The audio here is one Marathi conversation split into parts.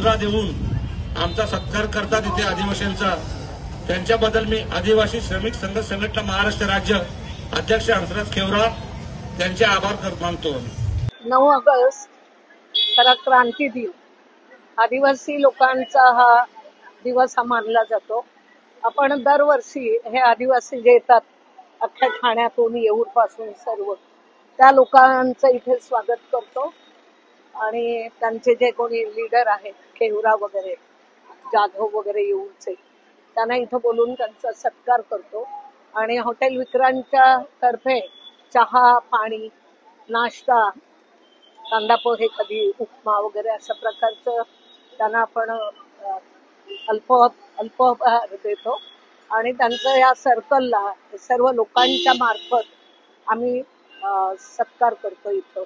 मुजरा देऊन आमचा सत्कार करतात इथे आदिवासींचा। त्यांच्याबद्दल मी आदिवासी श्रमिक संघर्ष संघटना महाराष्ट्र राज्य अध्यक्ष हंसराज खेवरा त्यांचे आभार मानतो। 9 ऑगस्ट खरा क्रांती दिन, आदिवासी लोकांचा हा दिवस हा मानला जातो। आपण दरवर्षी हे आदिवासी जे येतात अख्ख्या ठाण्यातून येऊरपासून सर्व त्या लोकांचं इथे स्वागत करतो आणि त्यांचे जे कोणी लीडर आहेत खेवरा वगैरे जाधव वगैरे येऊरचे त्यांना इथं बोलून त्यांचा सत्कार करतो आणि हॉटेल विक्रांतच्या तर्फे चहा पाणी नाश्ता कांदा पोहे कधी उपमा वगैरे अशा प्रकारचं त्यांना आपण अल्पोपहार देतो आणि त्यांचं या सर्कलला सर्व लोकांच्या मार्फत आम्ही सत्कार करतो। इथं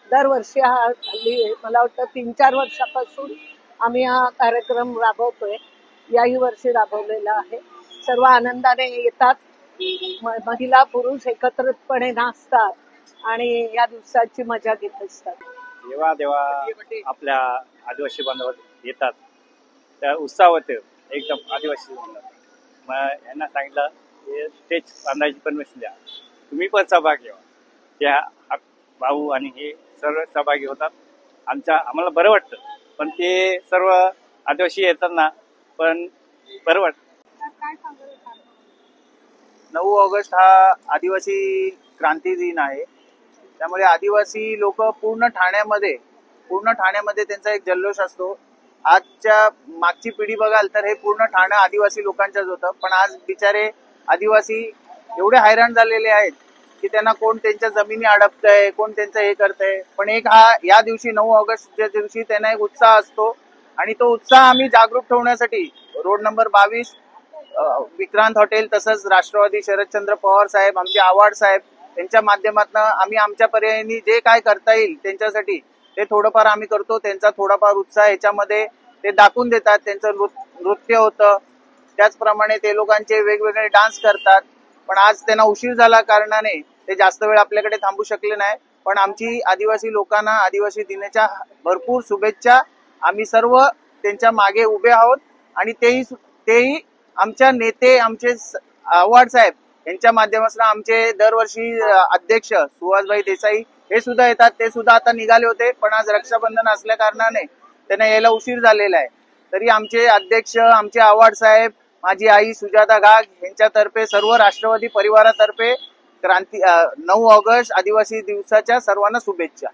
दरवर्षी हा हल्ली मला वाटतं 3-4 वर्षापासून आम्ही हा कार्यक्रम राबवतोय। याही वर्षी राबवलेला आहे। सर्व आनंदाने येतात, महिला पुरुष एकत्रितपणे नाचतात आणि या दिवसाची मजा घेत असतात। जेव्हा आपल्या आदिवासी बांधव येतात त्या उत्साहात एकदम आदिवासी बांधव मग यांना सांगितलं स्टेज बांधायची परमिशन द्या, तुम्ही पण सहभाग घ्या। त्या भाऊ आणि हे सर्व सहभागी होतात। आम्हाला बरं वाटतं, पण ते सर्व आदिवासी येतात ना, पण बरं वाटतं। 9 ऑगस्ट हा आदिवासी क्रांती दिन आहे, त्यामुळे आदिवासी लोक पूर्ण ठाण्यामध्ये त्यांचा एक जल्लोष असतो। आजच्या मागची पिढी बघाल तर हे पूर्ण ठाणं आदिवासी लोकांचंच होतं, पण आज बिचारे आदिवासी एवढे हैराण झालेले आहेत की त्यांना कोण त्यांच्या जमिनी अडपतंय, कोण त्यांचं हे करतंय। पण एक या दिवशी 9 ऑगस्टच्या दिवशी त्यांना एक उत्साह असतो आणि तो उत्साह आम्ही जागृत ठेवण्यासाठी रोड नंबर 22 विक्रांत हॉटेल तसंच राष्ट्रवादी शरदचंद्र पवार साहेब आमचे आव्हाड साहेब त्यांच्या माध्यमातून आम्ही आमच्या पर्यायाने जे काय करता येईल त्यांच्यासाठी ते थोडंफार आम्ही करतो। त्यांचा थोडाफार उत्साह याच्यामध्ये ते दाखवून देतात। त्यांचं नृत्य होतं, त्याचप्रमाणे ते लोकांचे वेगवेगळे डान्स करतात। पण आज त्यांना उशीर झाला कारणाने ते जास्त वेळ आपल्याकडे थांबू शकले नाही, पण आमची आदिवासी लोकांना आदिवासी दिनाच्या भरपूर शुभेच्छा। आम्ही सर्व त्यांच्या मागे उभे आहोत आणि तेही आमच्या नेते आमचे आव्हाड साहेब यांच्या माध्यमातून आमचे दरवर्षी अध्यक्ष सुहासभाई देसाई हे सुद्धा येतात। ते सुद्धा आता निघाले होते, पण आज रक्षाबंधन असल्या कारणाने त्यांना यायला उशीर झालेला आहे। तरी आमचे अध्यक्ष आमचे आव्हाड साहेब, माझी आई सुजाता घाग यांच्यातर्फे सर्व राष्ट्रवादी परिवारातर्फे 9 ऑगस्ट आदिवासी दिवसाच्या सर्वांना शुभेच्छा।